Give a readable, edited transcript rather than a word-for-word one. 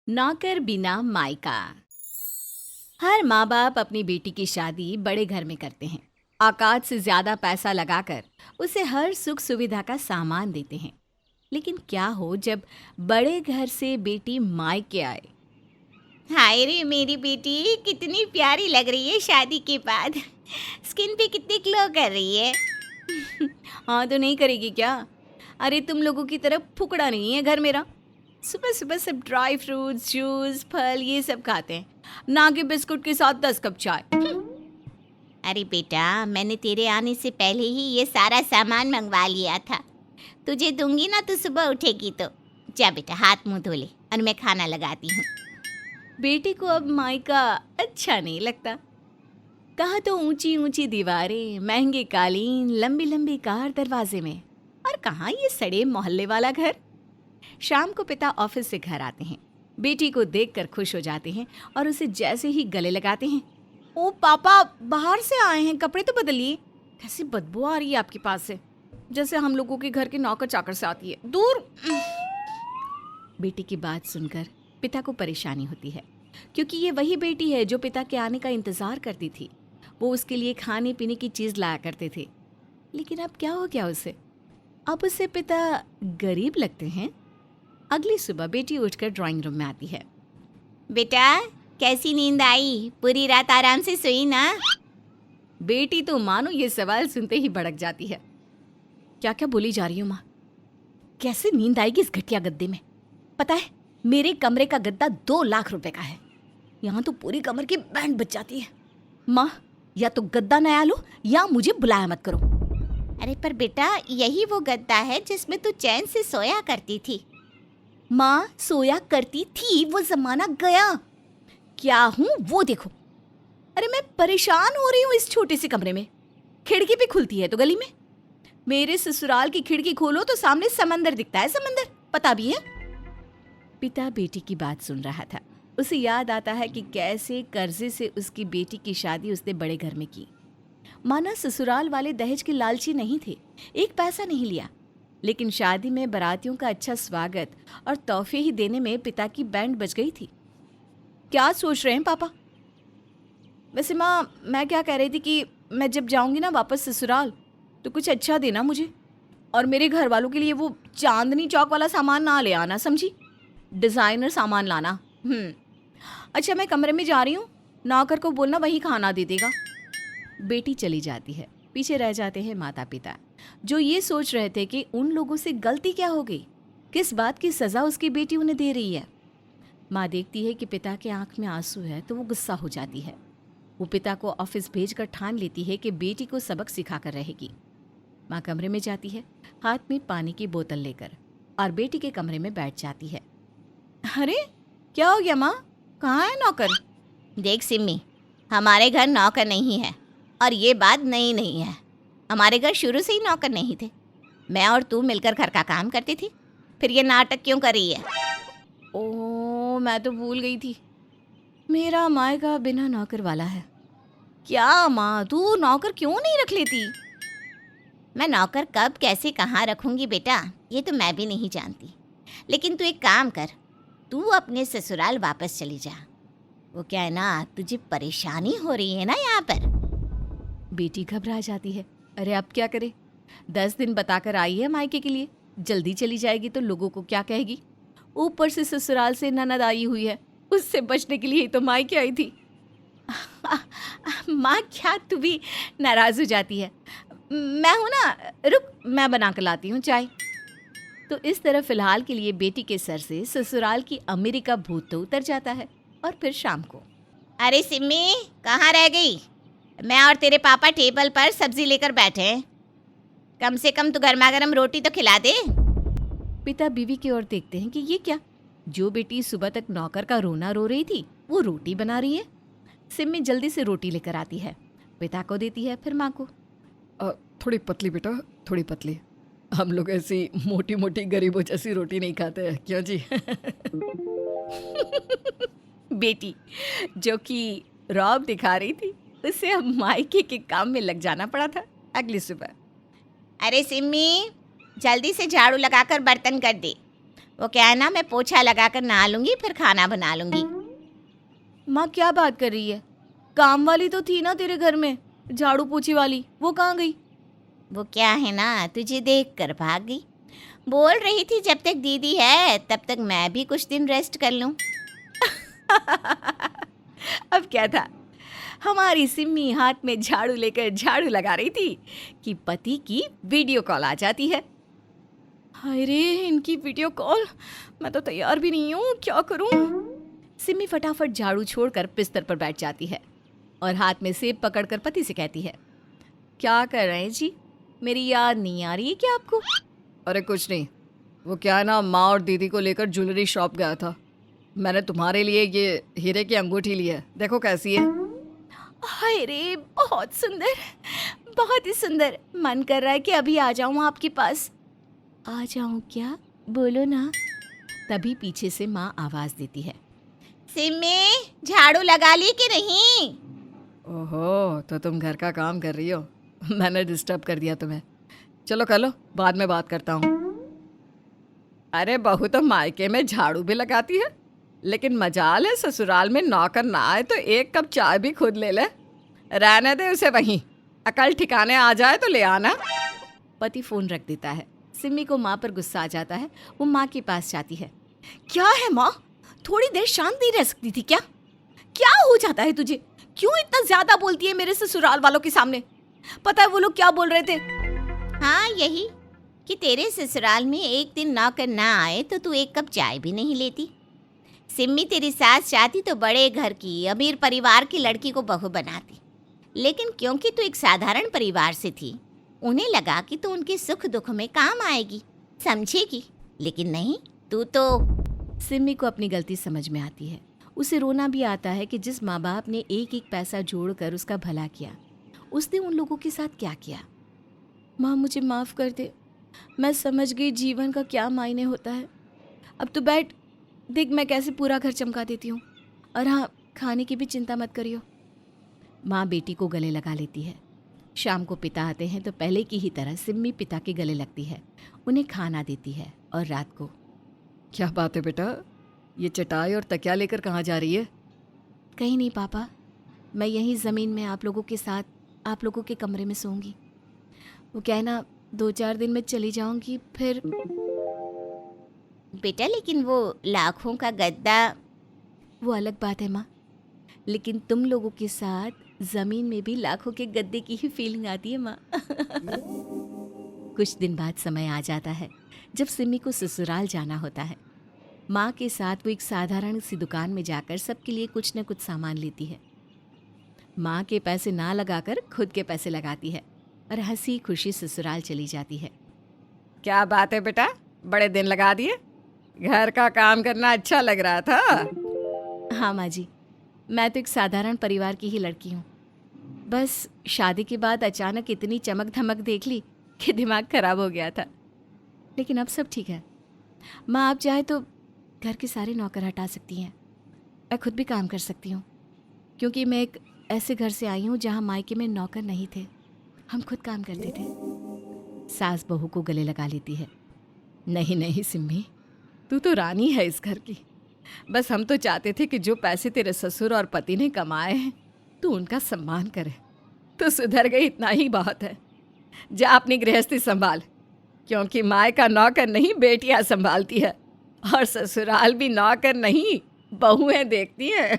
नौकर बिना मायका। हर माँ बाप अपनी बेटी की शादी बड़े घर में करते हैं। औकात से ज्यादा पैसा लगाकर उसे हर सुख सुविधा का सामान देते हैं। लेकिन क्या हो जब बड़े घर से बेटी मायके आए। हाय रे मेरी बेटी कितनी प्यारी लग रही है शादी के बाद। स्किन पे कितनी ग्लो कर रही है। हाँ तो नहीं करेगी क्या? अरे तुम लोगों की तरफ फुकड़ा नहीं है घर मेरा। सुबह सुबह सब ड्राई फ्रूट्स जूस फल ये सब खाते हैं, ना कि बिस्कुट के साथ 10 कप चाय। अरे बेटा मैंने तेरे आने से पहले ही ये सारा सामान मंगवा लिया था। तुझे दूंगी ना तो सुबह उठेगी तो। जा बेटा हाथ मुंह धो ले और मैं खाना लगाती हूँ। बेटी को अब मायका अच्छा नहीं लगता। कहा तो ऊंची ऊंची दीवारें, महंगे कालीन, लंबी लंबी कार दरवाजे में, और कहाँ ये सड़े मोहल्ले वाला घर। शाम को पिता ऑफिस से घर आते हैं, बेटी को देखकर खुश हो जाते हैं और उसे जैसे ही गले लगाते हैं, ओ पापा बाहर से आए हैं, कपड़े तो बदलिए। कैसी बदबू आ रही है आपके पास से, जैसे हम लोगों के घर के नौकर चाकर से आती है, दूर। बेटी की बात सुनकर पिता को परेशानी होती है, क्योंकि ये वही बेटी है जो पिता के आने का इंतजार करती थी। वो उसके लिए खाने पीने की चीज लाया करते थे। लेकिन अब क्या हो गया उसे? अब उसे पिता गरीब लगते हैं। अगली सुबह बेटी उठकर ड्राइंग रूम में आती है। बेटा कैसी नींद आई? पूरी रात आराम से सोई ना? बेटी तो मानो ये सवाल सुनते ही भड़क जाती है। क्या क्या बोली जा रही हूँ माँ? कैसे नींद आएगी इस घटिया गद्दे में? पता है मेरे कमरे का गद्दा 2 लाख रुपए का है। यहाँ तो पूरी कमर की बैंड बच जाती है। माँ या तो गद्दा नया लो या मुझे बुलाया मत करो। अरे पर बेटा यही वो गद्दा है जिसमें तू चैन से सोया करती थी। माँ सोया करती थी, वो जमाना गया। क्या हूँ वो देखो। अरे मैं परेशान हो रही हूँ इस छोटे से कमरे में। खिड़की भी खुलती है तो गली में। मेरे ससुराल की खिड़की खोलो तो सामने समंदर दिखता है, समंदर पता भी है। पिता बेटी की बात सुन रहा था। उसे याद आता है कि कैसे कर्जे से उसकी बेटी की शादी उसने बड़े घर में की। माना ससुराल वाले दहेज के लालची नहीं थे, एक पैसा नहीं लिया, लेकिन शादी में बारातियों का अच्छा स्वागत और तोहफे ही देने में पिता की बैंड बज गई थी। क्या सोच रहे हैं पापा? वैसे माँ मैं क्या कह रही थी कि मैं जब जाऊंगी ना वापस ससुराल तो कुछ अच्छा देना मुझे, और मेरे घर वालों के लिए वो चांदनी चौक वाला सामान ना ले आना, समझी? डिज़ाइनर सामान लाना। अच्छा मैं कमरे में जा रही हूँ, नौकर को बोलना वही खाना दे देगा। बेटी चली जाती है। पीछे रह जाते हैं माता पिता, जो ये सोच रहे थे कि उन लोगों से गलती क्या हो गई, किस बात की सज़ा उसकी बेटी उन्हें दे रही है। माँ देखती है कि पिता के आंख में आंसू है तो वो गुस्सा हो जाती है। वो पिता को ऑफिस भेजकर ठान लेती है कि बेटी को सबक सिखा कर रहेगी। माँ कमरे में जाती है, हाथ में पानी की बोतल लेकर, और बेटी के कमरे में बैठ जाती है। अरे क्या हो गया माँ, कहाँ है नौकर? देख सिम्मी, हमारे घर नौकर नहीं है और ये बात नई नहीं है। हमारे घर शुरू से ही नौकर नहीं थे। मैं और तू मिलकर घर का काम करती थी। फिर ये नाटक क्यों कर रही है? ओह मैं तो भूल गई थी, मेरा मायका बिना नौकर वाला है। क्या माँ तू नौकर क्यों नहीं रख लेती? मैं नौकर कब कैसे कहाँ रखूँगी बेटा, ये तो मैं भी नहीं जानती। लेकिन तू एक काम कर, तू अपने ससुराल वापस चली जा। वो क्या है ना, तुझे परेशानी हो रही है ना यहाँ पर। बेटी घबरा जाती है। अरे अब क्या करे, 10 दिन बताकर आई है मायके के लिए, जल्दी चली जाएगी तो लोगों को क्या कहेगी। ऊपर से ससुराल से ननद आई हुई है, उससे बचने के लिए ही तो मायके आई थी। माँ क्या तू भी नाराज हो जाती है? मैं हूं ना, रुक मैं बना कर लाती हूँ चाय। तो इस तरह फिलहाल के लिए बेटी के सर से ससुराल की अमीरी का भूत तो उतर जाता है। और फिर शाम को, अरे सिम्मी कहाँ रह गई? मैं और तेरे पापा टेबल पर सब्जी लेकर बैठे हैं। कम से कम तू गर्मा गर्म रोटी तो खिला दे। पिता बीवी की ओर देखते हैं कि ये क्या, जो बेटी सुबह तक नौकर का रोना रो रही थी वो रोटी बना रही है। सिम्मी जल्दी से रोटी लेकर आती है, पिता को देती है, फिर माँ को। थोड़ी पतली बेटा, थोड़ी पतली। हम लोग ऐसी मोटी मोटी गरीबों जैसी रोटी नहीं खाते हैं, क्यों जी? बेटी जो कि रौब दिखा रही थी, उसे अब मायके के काम में लग जाना पड़ा था। अगली सुबह, अरे सिम्मी जल्दी से झाड़ू लगाकर बर्तन कर दे। वो क्या है ना, मैं पोछा लगाकर नहा लूंगी, फिर खाना बना लूंगी। माँ क्या बात कर रही है? काम वाली तो थी ना तेरे घर में, झाड़ू पोछी वाली, वो कहाँ गई? वो क्या है ना, तुझे देख कर भाग गई। बोल रही थी जब तक दीदी है तब तक मैं भी कुछ दिन रेस्ट कर लूं। अब क्या था, हमारी सिम्मी हाथ में झाड़ू लेकर झाड़ू लगा रही थी कि पति की वीडियो कॉल आ जाती है। हाय रे, इनकी वीडियो कॉल, मैं तो तैयार भी नहीं हूँ, क्या करूँ? सिम्मी फटाफट झाड़ू छोड़कर बिस्तर पर बैठ जाती है और हाथ में सेब पकड़कर पति से कहती है, क्या कर रहे हैं जी? मेरी याद नहीं आ रही है क्या आपको? अरे कुछ नहीं, वो क्या है ना, माँ और दीदी को लेकर ज्वेलरी शॉप गया था। मैंने तुम्हारे लिए ये हीरे की अंगूठी ली है, देखो कैसी है। हाय रे, बहुत सुंदर, बहुत ही सुंदर। मन कर रहा है कि अभी आ जाऊं आपके पास। आ जाऊं क्या? बोलो ना। तभी पीछे से माँ आवाज देती है, सिम्मी, झाड़ू लगा ली कि नहीं? ओहो, तो तुम घर का काम कर रही हो, मैंने डिस्टर्ब कर दिया तुम्हें। चलो कर लो, बाद में बात करता हूँ। अरे बहू तो मायके में झाड़ू भी लगाती है, लेकिन मजाल है ससुराल में नौकर ना आए तो एक कप चाय भी खुद ले ले। रहने दे उसे वहीं, अकल ठिकाने आ जाए तो ले आना। पति फोन रख देता है। सिम्मी को माँ पर गुस्सा आ जाता है। वो माँ के पास जाती है। क्या है माँ, थोड़ी देर शांत नहीं रह सकती थी क्या? क्या हो जाता है तुझे? क्यों इतना ज्यादा बोलती है मेरे ससुराल वालों के सामने? पता है वो लोग क्या बोल रहे थे? हाँ, यही कि तेरे ससुराल में एक दिन नौकर ना आए तो तू एक कप चाय भी नहीं लेती। सिम्मी तेरी सास चाहती तो बड़े घर की अमीर परिवार की लड़की को बहू बनाती, लेकिन क्योंकि तू एक साधारण परिवार से थी, उन्हें लगा कि तू उनके सुख दुख में काम आएगी, समझेगी। लेकिन नहीं, तू तो। सिम्मी को अपनी गलती समझ में आती है। उसे रोना भी आता है कि जिस माँ बाप ने एक एक पैसा जोड़कर उसका भला किया, उसने उन लोगों के साथ क्या किया। माँ मुझे माफ़ कर दे, मैं समझ गई जीवन का क्या मायने होता है। अब तो बैठ, देख मैं कैसे पूरा घर चमका देती हूँ। और हाँ, खाने की भी चिंता मत करियो। माँ बेटी को गले लगा लेती है। शाम को पिता आते हैं तो पहले की ही तरह सिम्मी पिता के गले लगती है, उन्हें खाना देती है। और रात को, क्या बात है बेटा, ये चटाई और तकिया लेकर कहाँ जा रही है? कहीं नहीं पापा, मैं यहीं ज़मीन में आप लोगों के साथ आप लोगों के कमरे में सोऊंगी। वो क्या है ना, 2-4 दिन में चली जाऊंगी फिर। बेटा, लेकिन वो लाखों का गद्दा। वो अलग बात है माँ, लेकिन तुम लोगों के साथ ज़मीन में भी लाखों के गद्दे की ही फीलिंग आती है माँ। कुछ दिन बाद समय आ जाता है जब सिम्मी को ससुराल जाना होता है। माँ के साथ वो एक साधारण सी दुकान में जाकर सबके लिए कुछ न कुछ सामान लेती है। माँ के पैसे ना लगाकर खुद के पैसे लगाती है और हंसी खुशी ससुराल चली जाती है। क्या बात है बेटा, बड़े दिन लगा दिए, घर का काम करना अच्छा लग रहा था। हाँ माँ जी, मैं तो एक साधारण परिवार की ही लड़की हूँ। बस शादी के बाद अचानक इतनी चमक धमक देख ली कि दिमाग खराब हो गया था। लेकिन अब सब ठीक है। माँ आप चाहे तो घर के सारे नौकर हटा सकती हैं, मैं खुद भी काम कर सकती हूँ, क्योंकि मैं एक ऐसे घर से आई हूँ जहाँ मायके में नौकर नहीं थे, हम खुद काम करते थे। सास बहू को गले लगा लेती है। नहीं नहीं सिम्मी, तू तो रानी है इस घर की। बस हम तो चाहते थे कि जो पैसे तेरे ससुर और पति ने कमाए हैं तू उनका सम्मान करे। तो सुधर गई, इतना ही बहुत है। जा अपनी गृहस्थी संभाल, क्योंकि माँ का नौकर नहीं बेटियां संभालती है, और ससुराल भी नौकर नहीं बहुएं देखती हैं।